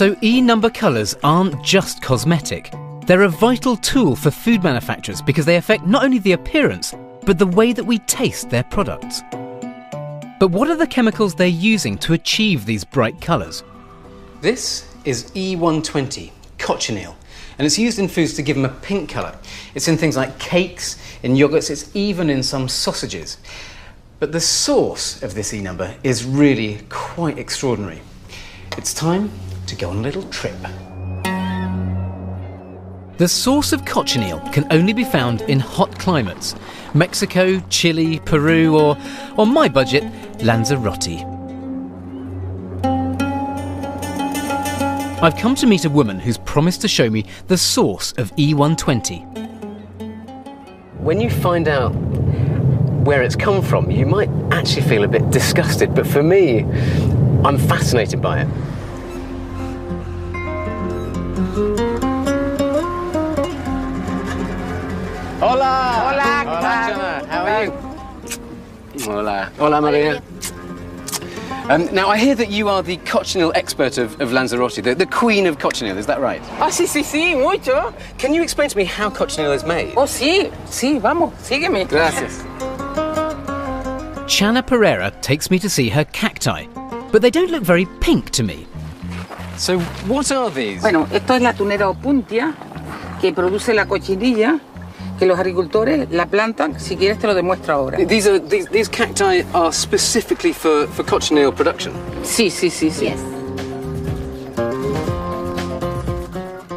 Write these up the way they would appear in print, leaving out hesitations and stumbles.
So E-number colours aren't just cosmetic. They're a vital tool for food manufacturers because they affect not only the appearance, but the way that we taste their products. But what are the chemicals they're using to achieve these bright colours? This is E120, cochineal, and it's used in foods to give them a pink colour. It's in things like cakes, in yogurts, it's even in some sausages. But the source of this E-number is really quite extraordinary. It's time to go on a little trip. The source of cochineal can only be found in hot climates: Mexico, Chile, Peru, or, on my budget, Lanzarote. I've come to meet a woman who's promised to show me the source of E120. When you find out where it's come from, you might actually feel a bit disgusted, but for me, I'm fascinated by it. Hola! Hola! Hola, Chana. How are you? Hola. Hola, Maria. Now, I hear that you are the cochineal expert of Lanzarote, the queen of cochineal, is that right? Ah, sí, sí, sí, mucho. Can you explain to me how cochineal is made? Oh, sí, sí, vamos, sígueme. Gracias. Chana Pereira takes me to see her cacti, but they don't look very pink to me. So what are these? Bueno, esto es la tunera opuntia, que produce la cochinilla, que los agricultores la plantan. Si quieres te lo demuestro ahora. These cacti are specifically for cochineal production? Sí, sí, sí, sí. Yes.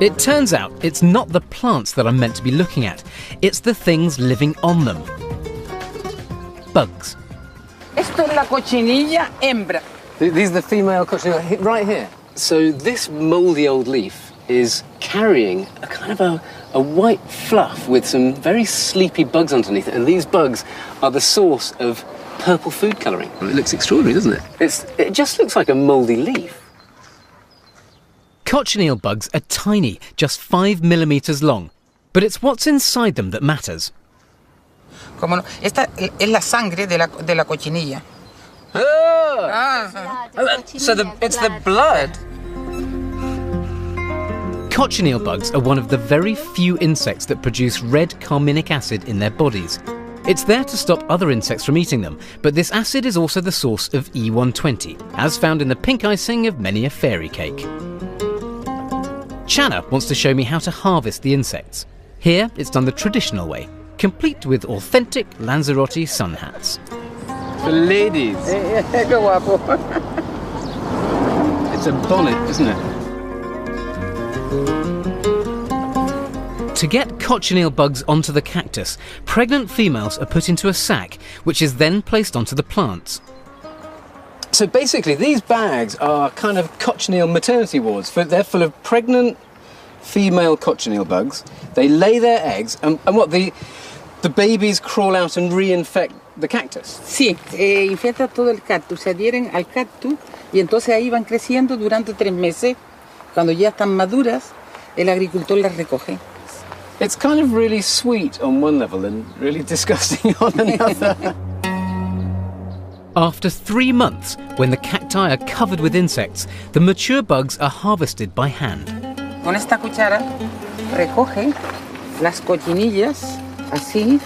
It turns out it's not the plants that I'm meant to be looking at, it's the things living on them. Bugs. Esto es la cochinilla hembra. These are the female cochineal right here. So this mouldy old leaf is carrying a kind of a white fluff with some very sleepy bugs underneath it, and these bugs are the source of purple food colouring. Well, it looks extraordinary, doesn't it? It just looks like a mouldy leaf. Cochineal bugs are tiny, just 5 millimetres long, but it's what's inside them that matters. Como no, esta es la sangre de la cochinilla. So it's the blood. Cochineal bugs are one of the very few insects that produce red carminic acid in their bodies. It's there to stop other insects from eating them, but this acid is also the source of E120, as found in the pink icing of many a fairy cake. Chana wants to show me how to harvest the insects. Here, it's done the traditional way, complete with authentic Lanzarote sun hats. For ladies. Qué guapo. It's a bonnet, isn't it? To get cochineal bugs onto the cactus, pregnant females are put into a sack, which is then placed onto the plants. So basically, these bags are kind of cochineal maternity wards. They're full of pregnant female cochineal bugs. They lay their eggs, and what, the babies crawl out and reinfect the cactus? Sí, infecta todo el cactus, se adhieren al cactus y entonces ahí van creciendo durante 3 meses. Cuando ya están maduras, el agricultor las recoge. It's kind of really sweet on one level and really disgusting on another. After 3 months, when the cacti are covered with insects, the mature bugs are harvested by hand. Con esta cuchara recoge las cochinillas, así.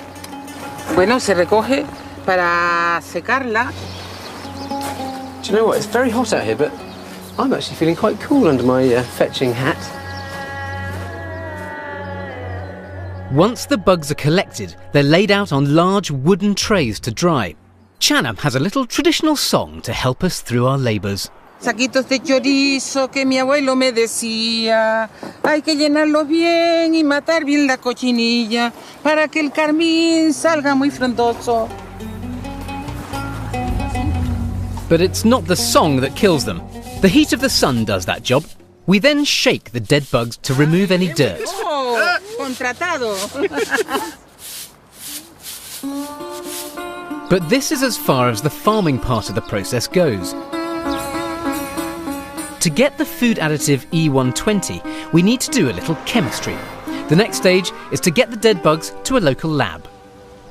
Bueno, se recoge para secarla. Do you know what? It's very hot out here, but I'm actually feeling quite cool under my fetching hat. Once the bugs are collected, they're laid out on large wooden trays to dry. Chana has a little traditional song to help us through our labours. Saquitos de chorizo que mi abuelo me decía, hay que llenarlos bien y matar bien la cochinilla para que el carmín salga muy frondoso. But it's not the song that kills them. The heat of the sun does that job. We then shake the dead bugs to remove any dirt. Oh, contratado. But this is as far as the farming part of the process goes. To get the food additive E120, we need to do a little chemistry. The next stage is to get the dead bugs to a local lab.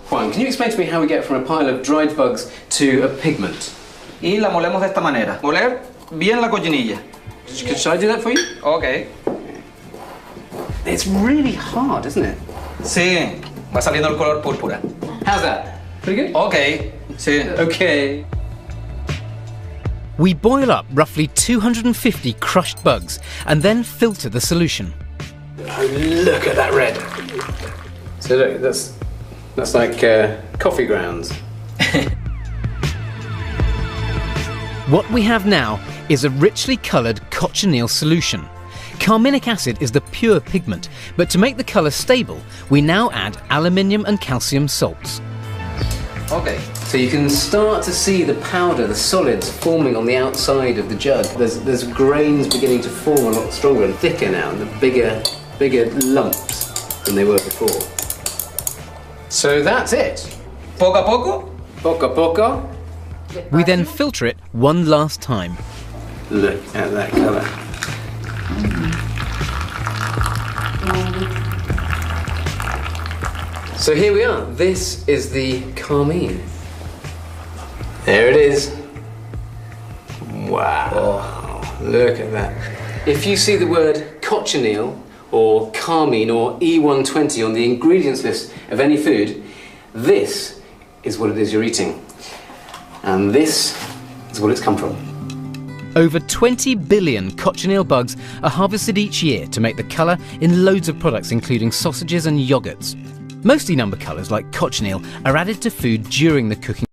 Juan, can you explain to me how we get from a pile of dried bugs to a pigment? Y la molemos de esta manera. Moler bien la cochinilla. Should I do that for you? Ok. It's really hard, isn't it? Sí, va saliendo el color púrpura. How's that? Pretty good? Ok, sí. Okay. We boil up roughly 250 crushed bugs and then filter the solution. Oh, look at that red. So look, that's like coffee grounds. What we have now is a richly coloured cochineal solution. Carminic acid is the pure pigment, but to make the colour stable, we now add aluminium and calcium salts. Okay, so you can start to see the powder, the solids forming on the outside of the jug. There's grains beginning to form a lot stronger and thicker now, and the bigger lumps than they were before. So that's it. Poco a poco. Poco a poco. We then filter it one last time. Look at that colour. So here we are. This is the carmine. There it is. Wow. Oh, look at that. If you see the word cochineal or carmine or E120 on the ingredients list of any food, this is what it is you're eating. And this is what it's come from. Over 20 billion cochineal bugs are harvested each year to make the colour in loads of products including sausages and yoghurts. Mostly number colours like cochineal are added to food during the cooking